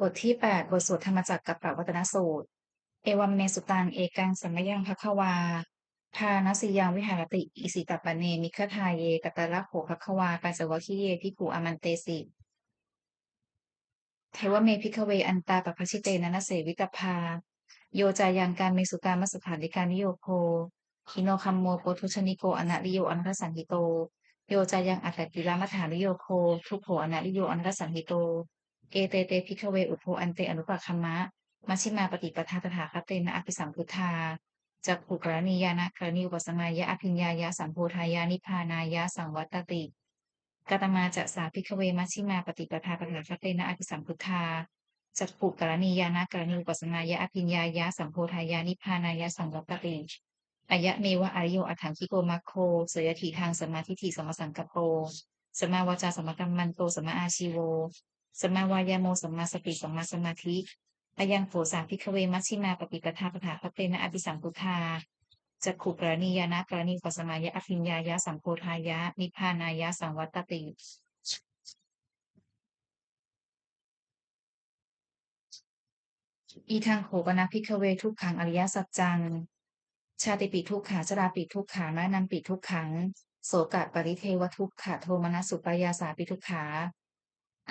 บทที่8บทสวดธรรมจักรกับปวัตนสูตรเอวัมเมสุตังเอกังสัมมยังภควาทานัสสิยังวิหารติอิสิตัปปะเนมิคทาเยกัตตะระโขภควาปัญจวัคคีเยภิกขุอามันเตสิเทวเมพิกเวอันตาปภชิเตนะนะเสวิตพาโยจายังการเมสุตามสุขานิการนิโยโคคิโนคัมโมโปทุชนิโกอนะริโยอนัตสันหิโตโยจายังอัตตกิลมัฏฐานิโยโคทุกโขอนะริโยอนัตสันหิโตเอเตเตพิกเวอุทโภอันเตอนุปคัมมะมัชฌิมาปฏิปทาตถาคตเตนะอภิสัมพุทธาจักขุกรณียานะกรณีอุปสมัยยะอภิญญายะสัมโพธายานิพพานายะสังวัตติกตมาจะสาภิกขเวมัชฌิมาปฏิปทาตถาคตเตนะอภิสัมพุทธาจักขุกรณียานะกรณีอุปสมัยยะอภิญญายะสัมโพธายานิพพานายะสังวัตติอายะเมวะอริโยอัฏฐังคิโกมัคโคเสยถีทางสมมาทิฏฐิสมมาสังกัปโปสมมาวาจาสมมากัมมันโตสมมาอาชีโวสมมาวายาโมสมมาสติสมมาสมาธิอายังโผสาภิกขเวมัชฌิมาปฏิปทาตถาคตเตนะอภิสัมพุทธาจักขุกรณียานะกรณีอุปสมัยยะอภิญญายะสัมโพธายะนิพพานายะสังวัตติอีทังโขปนะภิกขเวทุกขังอริยสัจจังชาติปิทุกขาชราปิทุกขามรณะปิทุกขังโสกะปริเทวทุกขะโทมนัสสุปายาสาปิทุกขา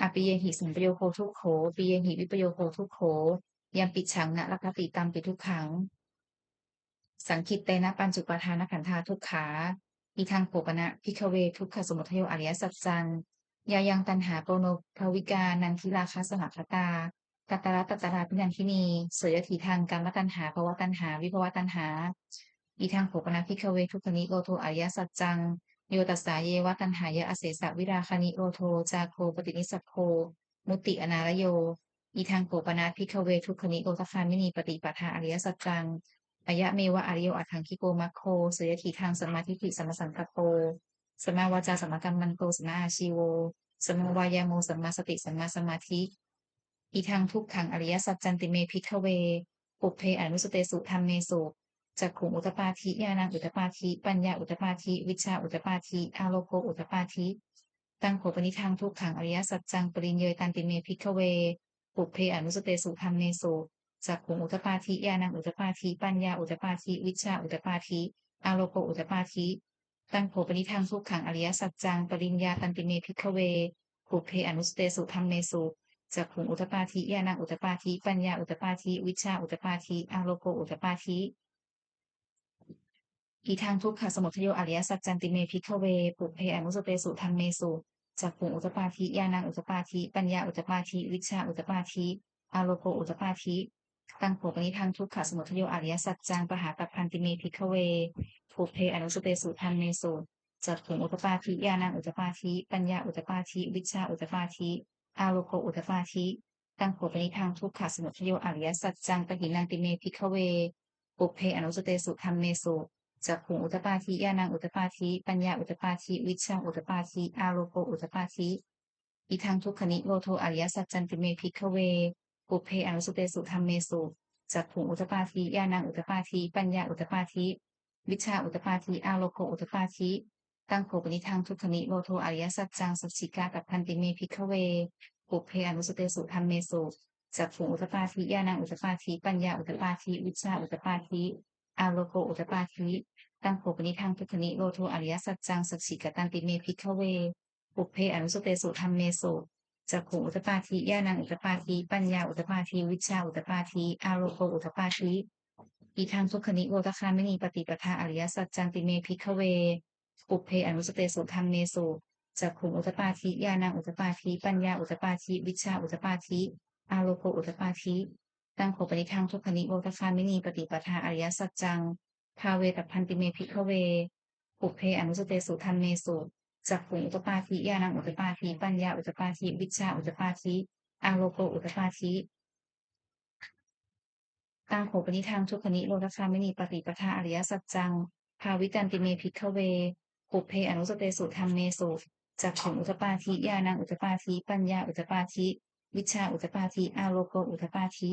อปิเยหิสัมปโยโคทุกโขปิเยหิวิปโยโคทุกโขยัมปิฉังนะลักขติตัมปิทุกขังสังคิตเตนะปัญจุปาทานขันธาทุกขาอีทังโขปนะภิกขเวทุกขสมุทัยโยอริยสัจจังยายังตันหาโปโนภวิกานันทิราคะสหคตาตัตระตัตระพินันทินีเสยถีทางกรรมตัณหาภวตัณหาวิภวตัณหาอีทางโขปนะภิกขเวทุกขนิโรโทอริยสัจจังโยตัสสาเยวะตัณหายะอเสสะวิราคานิโรโทจาโคปฏินิสัพโคมุตติอนารโยอีทางโขปนะภิกขเวทุกขนิโรธคามินีปฏิปทาอริยสัจจังอายะเมวะอริโยอัฏฐังคิโกมัคโคเสยถีทางสมมาทิฏฐิสัมมาสังกัปโปสมมาวาจาสัมมากัมมันโตสมมาอาชีโวสมมาวายาโมสัมมาสติสัมมาสมาธิอีทางทุกขังอริยสัจจันติเมพิกขเวปุพเพอนุสเตสุธรรมเมสุจักขุงอุตปาทิญาณังอุตปาทิปัญญาอุตปาทิวิชชาอุตปาทิอาโลโกอุตปาทิตั้งโขปนิทางทุกขังอริยสัจจังปริญเยตันติเมพิกขเวปุพเพอนุสเตสุธรรมเมสุจักขุงอุตปาทิญาณังอุตปาทิปัญญาอุตปาทิวิชชาอุตปาทิอาโลโกอุตปาทิตั้งโขปนิทางทุกขังอริยสัจจังปริญญาตันติเมพิกขเวปุพเพอนุสเตสุธรรมเมสุจักขุงอุตปาทิญาณังอุตปาทิปัญญาอุตปาทิวิชชาอุตปาทิอาโลโกอุตปาทิอีทางทุกขสมุทัยโยอริยสัจจันติเมพิกขเวปุพเพอนุสเตสุธรรมเมสุจักขุงอุตปาทิญาณังอุตปาทิปัญญาอุตปาทิวิชชาอุตปาทิอาโลโกอุตปาทิตั้งโขปนิทางทุกขสมุทัยโยอริยสัจจังปหาปัพพันติเมพิกขเวปุพเพอนุสเตสุธรรมเมสุจักขุงอุตปาทิญาณังอุตปาทิปัญญาอุตปาทิวิชชาอุตปาทิอาโลโกอุตปาทิตั้งโขปนิทางทุกขสมุทัยโยอริยสัจจังปหินันติเมพิกขเวปุพเพอนุสเตสุธรรมเมสุจักขุงอุตปาทิญาณังอุตปาทิปัญญาอุตปาทิวิชชาอุตปาทิอาโลโกอุตปาทิอีทังทุกขนิโรโทอริยสัจจันติเมพิกขเวปุพเพอนุสเตสุธรรมเมสุจักขุงอุตปาทิญาณังอุตปาทิปัญญาอุตปาทิวิชชาอุตปาทิอาโลโกอุตปาทิตั้งโขปนิทังทุกขนิโรโทอริยสัจจังสัจฉิกากับพันติเมพิกขเวปุพเพอนุสเตสุธรรมเมสุจักขุงอุตปาทิญาณังอุตปาทิปัญญาอุตปาทิวิชชาอุตปาทิอาโลโกอุตปาทิตั้งโขปนิทังทุกขนิโรโทอริยสัจจังสัจฉิกตันติเมพิกขเวปุพเพอนุสเตสุธรรมเมสุจักขุงอุตปาทิญาณังอุตปาทิปัญญาอุตปาทิวิชชาอุตปาทิอาโลโกอุตปาทิอีทางทุกขนิโรธคามินีปฏิปทาอริยสัจจันติเมพิกขเวปุพเพอนุสเตสุธรรมเมสุจักขุงอุตปาทิญาณังอุตปาทิปัญญาอุตปาทิวิชชาอุตปาทิอาโลโกอุตปาทิตั้งโขปนิทังทุกขนิโรธคามินีปฏิปทาอริยสัจจังภาเวตัพพันติเมพิกขเวปุพเพอนุสเตสุธรรมเมสุจักขุงอุตปาทิญาณังอุตปาทิปัญญาอุตปาทิวิชชาอุตปาทิอาโลโกอุตปาทิตั้งโขปนิทังทุกขนิโรธคามินีปฏิปทาอริยสัจจังภาวิตันติเมพิกขเวปุพเพอนุสเตสุธรรมเมสุจักขุงอุตปาทิญาณังอุตปาทิปัญญาอุตปาทิวิชชาอุตปาทิอาโลโกอุตปาทิ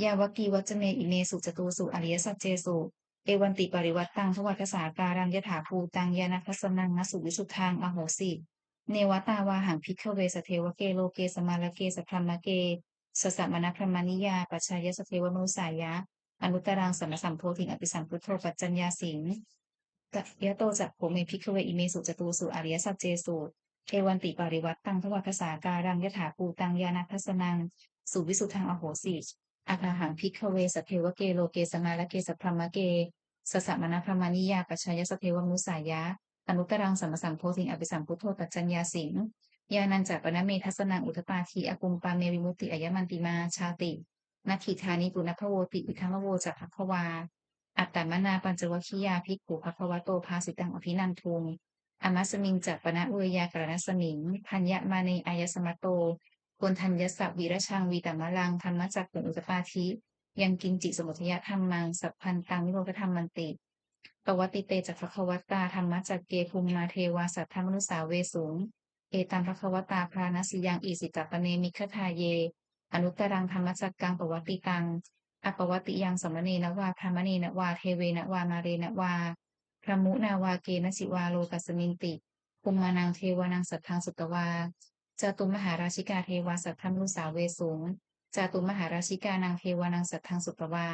ยาวกีวัจเมอิเมสุจตุสุอริยสัจเจสุเอวันติปริวัตตังทวัตสาการังยถาภูตังยานัคสนังนสุวิสุทธังอโหสิ เนวตาวาหังภิกขเวสเทวเกโลเกสมาลเกสพรหมเกสสะมณพรหมนิยาปัจฉายสเทวมนุสายะอนุตตรังสัมมสัมโพธิงอภิสัมพุทโธปัจจัญญาสิงยะโตจักโภเมภิกขเวอิเมสุจตูสุอริยสัจเจสุเทวันติปาริวัตตังทวัฏสาการังยถาภูตังญาณทัสสนังสุวิสุทธังอโหสิอาคาหังภิกขเวสเทวเกโลเกสมาลเกสพรหมเกสสะมณพรหมนิยาปัจฉายสเทวมนุสายะอนุตตรังสัมมสัมโพธิงอภิสัมพุทโธปัจจัญญาสิงญาณัญจักปนเมทัสสนังอุทปาทีอกุมปาเมวิมุตติอายมันติมาชาตินัตถิธานิปุณพโวติวิคัมโวจักภควาอัตตมนาปัญจวัคคียาภิกขุภควโตภาสิตังอภินันทุงอมัสมิงจักปนะเวยากรณสมิงพัญญมาเนอายสมัตโตโกนทัญญสัพวิรชังวีตัมมะลังธรรมจักขุอุตปาทิยังกินจิสมุทยธรรมังสัพพันตังนิโรธธรรมมันติปวัติเตจักภควตาธรรมจักเกภูมิมาเทวาสัทธมนุสาเวสุงเอตัมภควตาพราณสิยังอิสิกปเนมิคทาเยอนุตตรังธรรมจักกังปวัติตังอปวัติยังสมเนนวาพรามเนนวาเทเวนวามาเรนวาพระมุนาวาเกนสิวาโลกัสมินติภูมานังเทวานังสัทธังสุตวาจตุมหาราชิกาเทวาสัทธมนุสาเวสุงจตุมหาราชิกานังเทวานังสัทธังสุตวา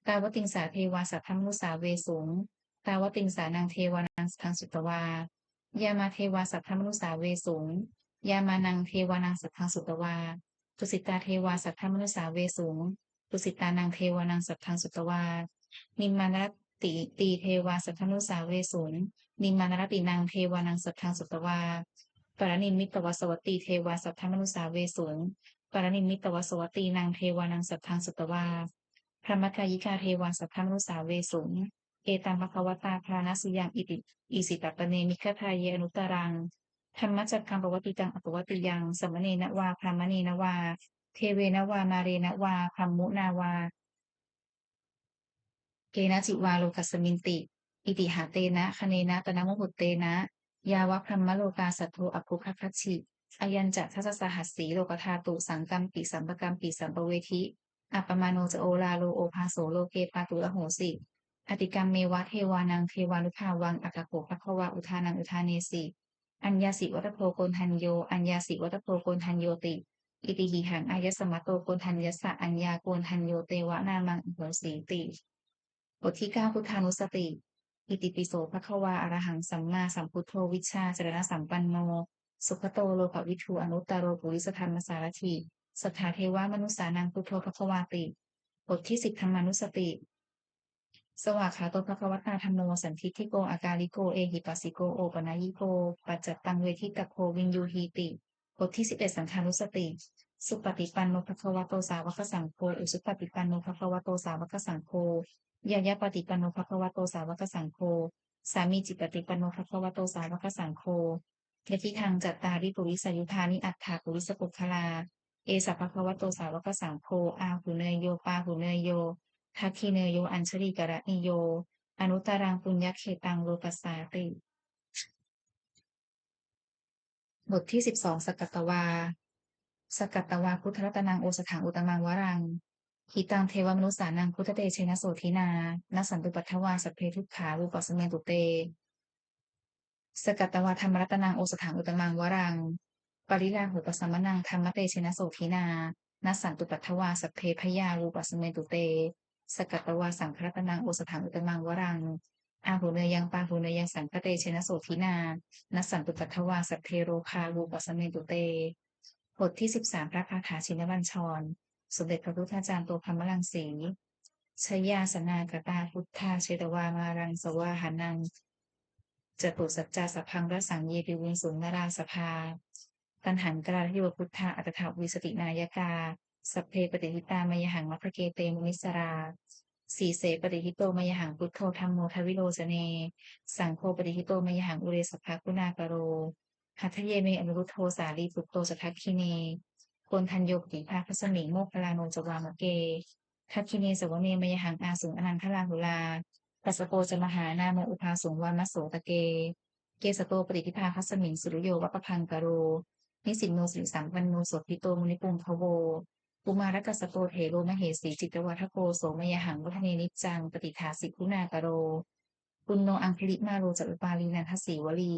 ตาวติงสาเทวาสัทธมนุสาเวสุงตาวติงสานังเทวานังสัทธังสุตวายามาเทวาสัทธมนุสาเวสุงยามานังเทวานังสัทธังสุตวาตุสิตาเทวาสัทธมนุสาเวสุงตุสิตานังเทวานังสัทธังสุตวานิมมานรติตีเทวาสัทธมนุสาเวสุงนิมมานรตินางเทวานังสัทธังสุตวาปรณิมมิตวสวัตตีเทวาสัทธมนุสาเวสุงปรณิมมิตวสวัตตีนางเทวานังสัทธังสุตวาพระมัคคายิกาเทวาสัทธมนุสาเวสุงเอตังภควตาพราณสุยังอิสิตปเนมิคทายเยอนุตตรังธรรมจักกังปวัติตังอปวัติยังสมเนนะวาพรามเนนะวาเทเวนวามาเรนะวาพรหมุนาวาเกนะจิวาโลกัสมินติอิติหาเตนะคเนนะตนะโมหุเตนะยาวะพรหมโลกาสัตโธอภุคคัจฉิอายัญจะทัสสะหัสสีโลกธาตุสังกัมปิสัมปกัมปิสัมปเวทิอัปปมาโนจะโอลาโลโอภาโสโลเกปาตุละโหสิอติกรรมเมวะเทวานังเทวานุภาวังอักขโขภควาอุทานังอุทาเนสิอัญญาสิวัตโพโกนทันโยอัญญาสิวัตโพโกนทันโยติอิติหิหังอายสมัตโตโกนทันยสสะอัญญาโกนทันโยเตวะนามังอุโหสีติบทที่9พุทธานุสติอิติปิโสภควาอรหังสัมมาสัมพุทโธวิชชาจรณะสัมปันโนสุขโตโลภวิทูอนุตตโรปุริสธรรมสารถิสัทธาเทวามนุสสานังพุทโธภควาติบทที่10ธรรมานุสติสวากขาโตภควตาธัมโมสันทิฏฐิโกอากาลิโกเอหิปัสสิโกโอปนายิโกปัจจตังเวทิตโควินยูหีติบทที่11สังฆานุสติสุปฏิปันโนภควโตสาวกสังโฆอุสุปฏิปันโนภควโตสาวกสังโฆยายาปฏิปันโนภควโตสาวกสังโฆสามีจิปฏิปันโนภควโตสาวกสังโฆยะทิทางจัตตาริปุริสยุทธานิอัตถาปุริสปุคคลาเอสัพพะวะโตสาวกสังโฆอาหุเนยโยปาหุเนยโยทัคคิเนยโยอัญชลีกะระนิโยอนุตตรังปุญญเขตังโลกัสสาติบทที่12สกัตตวาสกัตตวาพุทธรัตนังโอสถังอุตมังวรังหิตังเทวมนุสานังพุทธเตเชนะโสทินานัสสันตุปัฏฐวาสัพเพทุกขาวูปัสเมตุเตสกัตตวาธรรมรัตนังโอสถังอุตมังวรังปริลาหุปสัมมนังธรรมเตเชนะโสทินานัสสันตุปัฏฐวาสัพเพพยาวูปัสเมตุเตสกัตตวาสังครัตนังโอสถังอุตมังวรังอาหุเนยังปาหุเนยังสังคเตเชนะโสทินานัสสันตุปัฏฐวาสัพเพโรคาวูปัสเมตุเตบทที่13พระคาถาชินบัญชรสมเด็จพระพุทธาจารย์โตพรหมรังสีชยาสนากตาพุทธาเชตวามารังสวาหานังจตุสัจจาสัพพังรสังเยปิวินสุนนราสภาตันหันกราทิวพุทธาอัตถาวิสตินายกาสัพเพปฏิทิตามยหังมัพพเกเตมุนิสราสีเสปฏิทิโตมยหังพุทโธธรรมโมทวิโรจเนสังโฆปฏิทิโตมยหังอุเรสภาคุณากโรหัทเยเมอนุรุทโธสาลีปุตโตสทัคคิเนโกนทันโยปติภาคสมิงโมคลาโนจวามะเกทัคคิเนสวเนมยหังอาสุงอนันทลาหุลาปัสสโปจมหานาโมอุภาสุงวามโสตะเกเกสโตปฏิทิภาคัสมิงสุริโยวัปพังกโรนิสินโนสิสังวันโนโสภิโตมุนิปุงพโวปุมารกัสสโตเถโรมเหสีจิตวัฏโกโสมยหังวัฒเนนิจจังปฏิทาสิกุณากโรปุณโนอังคิริมาโรจอุปาลีนันทสีวลี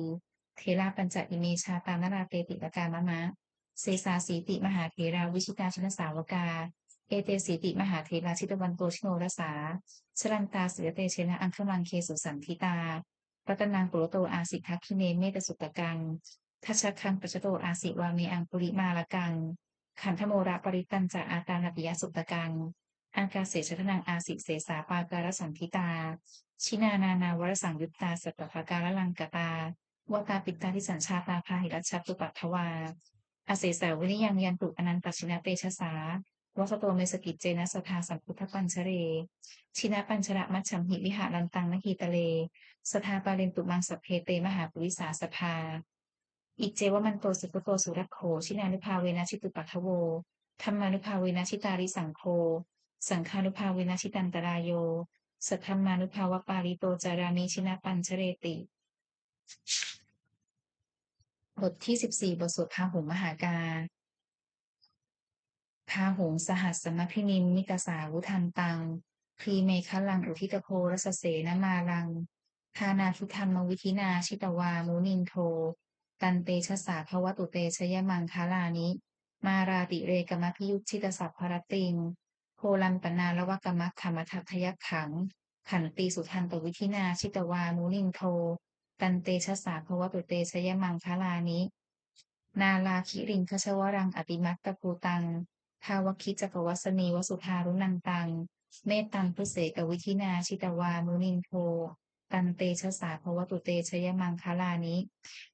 เทระปัญจอิเมชาตานราเตติปกามะมะเสสาสีติมหาเถราวิชิตาชินสาวกาเอเตสีติมหาเถราชิตวันโตชิโนรสาชลันตาเสือเตเชนะอังคมังเคสุสันทิตาปัตนังปุโรโตอาสิทักขิเนเมตสุตตะกังทัชคังปัจจโตอาสิวาเมอังปุริมาลกังขันธโมระปริตันจะอาตานาปิยสุตตะกังอากาเสชทนังอาสิเสสาปาการสันทิตาชินานานาวรสังยุตตาสัตตภการลังกตาวตาปิตาทิสัญชาตาพาหิรัชตุปัทถวาอาเสสาวินิยังยันตุอนันตชินะเตชะสาวัสโตเมสกิจเจนะสทาสัมพุทธปัญชเรชินะปัญชระมัชฉัมหิวิหารันตังนหีตะเลสทาปาเรนตุมังสัพเพเตมหาปุริสาสภาอิเจวมันโตสุกุโตสุรักโขชินานุภาเวนะชิตุปัทถโวธรรมานุภาเวนะชิตาริสังโฆสังฆานุภาเวนะชิตันตรายโยสัทธรรมานุภาวปาริโตจารานิชินะปัญชเรติบทที่14บทสวดพาหุงมหากาพาหุงสหัสสมพินิมมิกสาวุทันตังพรีเมฆลังอุทิตโพรสเสนมาลังทานาทุธรรมวิธินาชิตวามุนินโทตันเตชะสาภวตุเตชยมังคาลานิมาราติเรกมพิยุชิตสัพพรติงโพลัมปนาละวกมัคขมัทัทยักขังขันตีสุทันตวิธินาชิตวามุนินโทตันเตชะสาภวตุเตชยมังคาลานินาลาคิริงคชวรังอติมัตตภูตัง ภาวคิจักวัสนีวสุธารุนันตังเมตตังพุเสกวิธินาชิตวามุนินโทตันเตชะสาภวตุเตชยมังคลานิ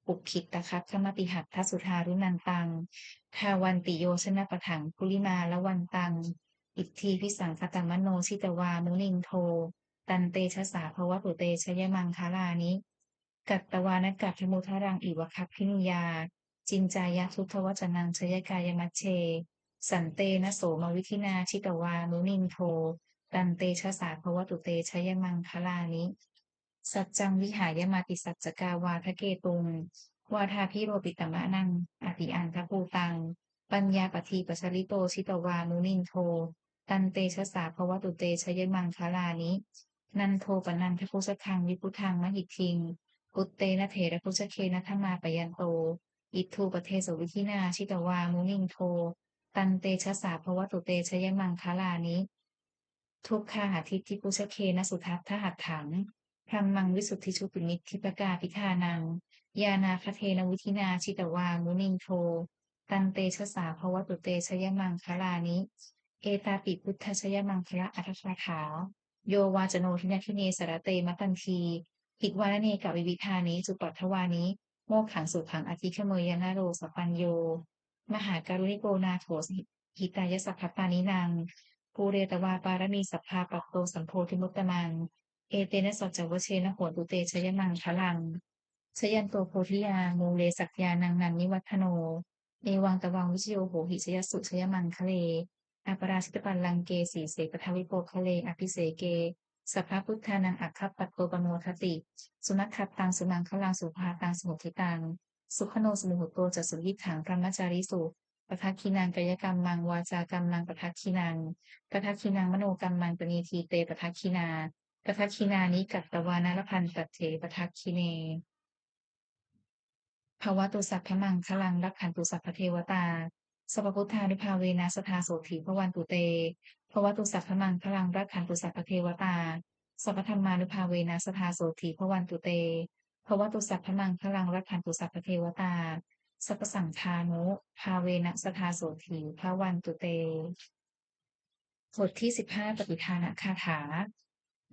ปุคิตตคัคขมติหัตถสุธารุนันตังทาวันติโยชนะปะถังคุลิมาละวันตังอิทธิพิสังคตมโนชิตวามุนินโทตันเตชะสาภวตุเตชยมังคลานิกัตตวานกัตถมุทรังอิวคัพพินุยาจินจายะทุทธวจนังชยกายมัชเช สันเตนะโสมวิธินาชิตวานุนินโทตันเตชะสาภวตุเตชยมังคลานิสัจจังวิหายมาติสัจจกาวาทะเกตุงวาทาพิโรปิตมะนังอติอันทภูตังปัญญาปทีปชริโตชิตวานุนินโทตันเตชะสาภวตุเตชยมังคลานินันโทปนันทพุสคังวิพุทังมหิทิงอุตเตนะเถระพุชเคนะธรรมาปยันโตอิทธุปเทสวิธินาชิตวามุนินโทตันเตชะสาภวตุเตชยมังคลานิทุกขาหาทิฏฐิปุชเคนะสุทัตถหัตถังพรัมมังวิสุทธิชุปินิทิปกาพิธานังยานาคเทนวิธินาชิตวามุนินโทตันเตชะสาภวตุเตชยมังคลานิเอตาปิพุทธชยมังคละอัตถาขาโยวาจโนทินาทิเนสระเตมตันทีภิกวานเนกวิวิธานิจุปัทถวานิโมกขังสุขังอธิขเมยนาโรสปัญโยมหาการุณิโกนาโถหิตายสัพพปานินังภูเรตวาปารณีสัพพาปัตโตสัมโพธิมุตตมังเอเตนะสัจจวเชนะโหตุเตชยมังคลังชยันโตโพธิยามูเลสักยานังนันนิวัฒโนเอวังตวังวิชโยโหหิชยสุชยมังคะเลอปราชิตปัลลังเกสีเสปทวิโปคะเลอภิเสเกสัพพพุทธานังอัคคปัตโตปโนทติสุนัขขัตตังสุนังคลังสุภาตังสมุทิตังสุขโนสมุหุโตจัสสุยิถังพรหมจาริสุปทักขินังกายกรรมังวาจากรรมังปทักขินังปทักขินังมโนกรรมังปณีทีเตปทักขินาปทักขินานิกัตตวานารพันตัตเถปทักขิเนภวตุสัพพมังคลังรักขันตุสัพพเทวตาสัพพุทธานุภาเวนะสทาโสถีพวันตุเตภวตุสัพพมังคลังรักขันตุสัพพเทวตาสัพพธรรมานุภาเวนะสทาโสถีพวันตุเตภวตุสัพพมังคลังรักขันตุสัพพเทวตาสัพพสังฆานุภาเวนะสทาโสถีพวันตุเตบทที่15ปฏิภาณคาถา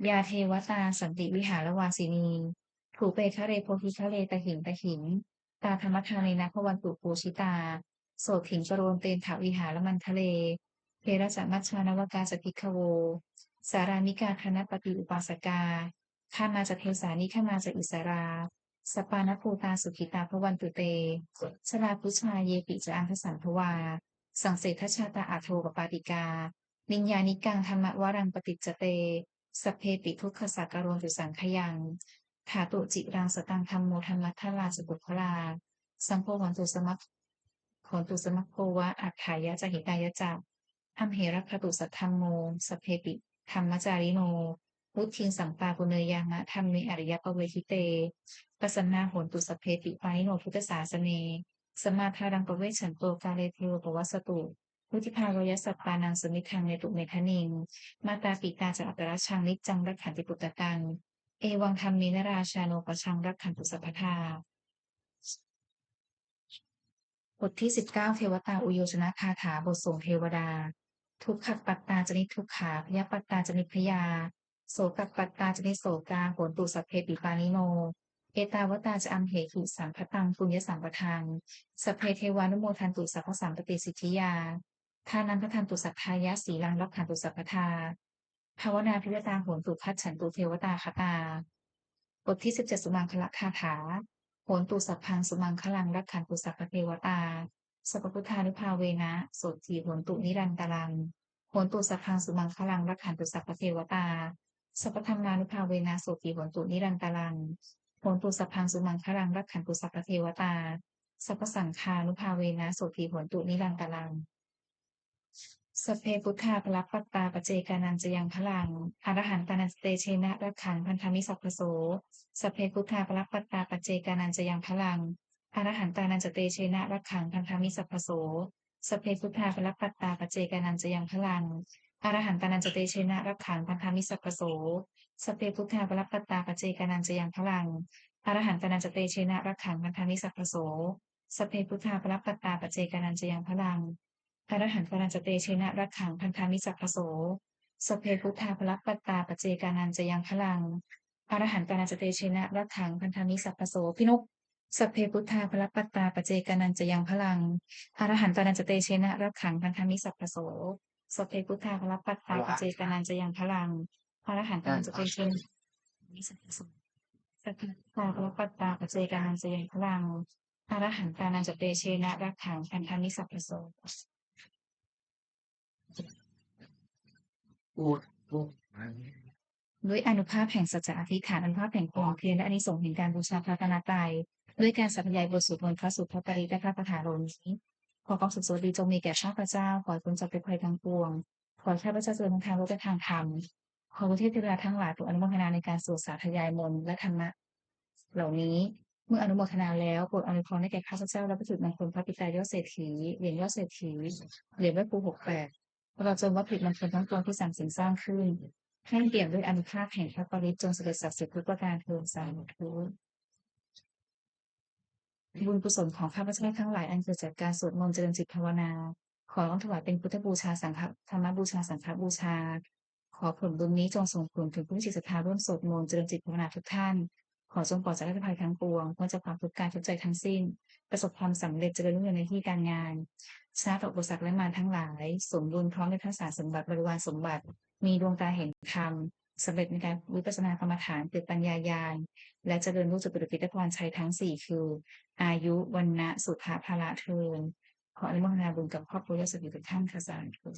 ยาเทวตาสันติวิหารวาสินีถูเปคะเรโพธิคะเรตหิงตะหิงตาธรรมทานีนะพวันตุปูชิตาโสถิงปโรนเตนถาวิหารมันทะเลเทระจัมัชชานวกาสพิกขโวสารานิกาคณปฏิอุปาสกาข้ามาจะเทสานิข้ามาจะอิสราสปานภูตาสุขิตาพวันตุเตชลาพุชาเยปิจะอังคสันทวาสังเสทชาตาอาโทปปาติกานิญญานิกังธรรมวรังปฏิจจเตสัพเพปิทุกขสักการโรตุสังขยังถาตุจิรังสตังธรรมโมธรรมัทธาราสบุคลาสัมโพวันตุสมัคโหตุสมัคโควะอัฏฐายะจหิตายะจักอัมเหรคตุสัทธัมโมสัพเพปิธรรมจาริโน พุทธิงสัมปาปุเนยามะธัมเมอริยปเวทิเตปสันนาโหนตุสัพเพติปานิโนพุทธศาสเนสมาทารังปเวชฉันโตกาเลเทวปวัสสตุพุทธิภาวยสัปปานังสมิทังเนตุเมทะนิงมาตาปิตาจักอัตระชังนิจจังรักขันติปุตตตังเอวังธรรมเมนราชาโนปชังรักขันตุสัพพทา บทที่19เทวตาอุโยชนะคาถาบทส่งเทวดาทุกขปัตตาจนิทุกขาพยปัตตาจนิพยาโสกปัตตาจนิโสกาโหนตุสัพเพปิปานิโนเอตาวตาจะอัมเหตุสัมพตังปุญญสัมปทังสัพเพเทวานุโมทันตุสัพพสัมปติสิทธิยาทานันททันตุสัพพายะสีลังรักขันตุสัพพทาภาวนาพิวตาโหนตุพัชฉันตุเทวตาคตาบทที่17สุมังคละคาถา โหนตุสัพพังสุมังคลังรักขันตุสัพพเทวตาสัพพุทธานุภาเวนะโสตีโหนตุนิรันตรังโหนตุสัพพังสุมังคลังรักขันตุสัพพเทวตาสัพพธรรมานุภาเวนะโสตีโหนตุนิรันตรังโหนตุสัพพังสุมังคลังรักขันตุสัพพเทวตาสัพพสังฆานุภาเวนะโสตีโหนตุนิรันตรัง สัพเพพุทธาภลัพปัตตาปเจกานันจะยังพลังอรหันตานันเตเชนะรักขังพันธมิสัพพโสสัพเพพุทธาภลัพปัตตาปเจกานันจะยังพลังอรหันตานันเตเชนะรักขังพันธมิสัพพโสสัพเพพุทธาภลัพปัตตาปเจกานันจะยังพลังอรหันตานันเตเชนะรักขังพันธมิสัพพโสสัพเพพุทธาภลัพปัตตาปเจกานันจะยังพลังอรหันตานันเตเชนะรักขังพันธมิสัพพโสสัพเพพุทธาภลัพปัตตาปเจกานันจะยังพลัง อรหันต์ปรัญจเตชนะรักขังพันธามิสัพพโสสพเพพุทธาภลัพปัตตาปเจกานันจะยังพลังอรหันต์ปรัญจเตชนะรักขังพันธามิสัพพโสพี่นกสพเพพุทธาภลัพปัตตาปเจกานันจะยังพลังอรหันต์ปรัญจเตชนะรักขังพันธามิสัพพโสสพเพพุทธาภลัพปัตตาปเจกานันจะยังพลังอรหันต์ปรัญจเตชนะมิสัพพโสสพเพพุทธาภลัพปัตตาปเจกานันจะยังพลังอรหันต์ปรัญจเตชนะรักขังพันธามิสัพพโส พูดพูดด้วยอานุภาพแห่งสัจจะอธิษฐานอานุภาพแห่งความเพียรและอานิสงส์แห่งการบูชาพระรัตนตรัยด้วยการสาธยายบทสวดมนต์พระสุตตปริตและพระคาถาเหล่านี้ขอความสุขสวัสดีจงมีแก่ข้าพเจ้าขอให้พ้นจากภัยทั้งปวงขอให้ข้าพเจ้าเจริญทางโลกและทางธรรมขอพระเทพเทวดาทั้งหลายโปรดอนุโมทนาในการสวดสาธยายมนต์และธรรมะเหล่านี้เมื่ออนุโมทนาแล้วโปรดอวยพรให้แก่ข้าพเจ้าและพระจุดมงคลพระปิตายอดเศรษฐีเหรียญยอดเศรษฐีเหรียญแม่ปู68เราจงวัตถุมงคลทั้งปวงที่สั่งสิ่งสร้างขึ้น ให้เปี่ยมด้วยอานุภาพแห่งพระปริตรจงเสด็จศักดิ์สิทธิ์ทุกประการเทอญสาธุบุญกุศลของข้าพเจ้าทั้งหลายอันเกิดจากการสวดมนต์เจริญจิตภาวนาขอน้อมถวายเป็นพุทธบูชาสังฆธรรมบูชาสังฆบูชาขอผลบุญนี้จงส่งผลถึงผู้ที่จิตศรัทธาร่วมสวดมนต์เจริญจิตภาวนาทุกท่านขอจงปลอดจากภัยทั้งปวงพ้นจากความทุกข์กายทุกใจทั้งสิ้นประสบความสำเร็จเจริญรุ่งเรืองในที่การงานชนะต่ออุปสรรคและมารทั้งหลายสมบูรณ์พร้อมด้วยทักษะสมบัติบริวารสมบัติมีดวงตาเห็นธรรม สำเร็จในการวิปัสสนากรรมฐานเกิดปัญญาญาณและเจริญรู้จุดปิฎกพรชัยทั้ง4คืออายุวันนะสุขภาละเทินขออนุโมทนาบุญกับครอบครัวยศดีทุกท่านค่ะสาธุ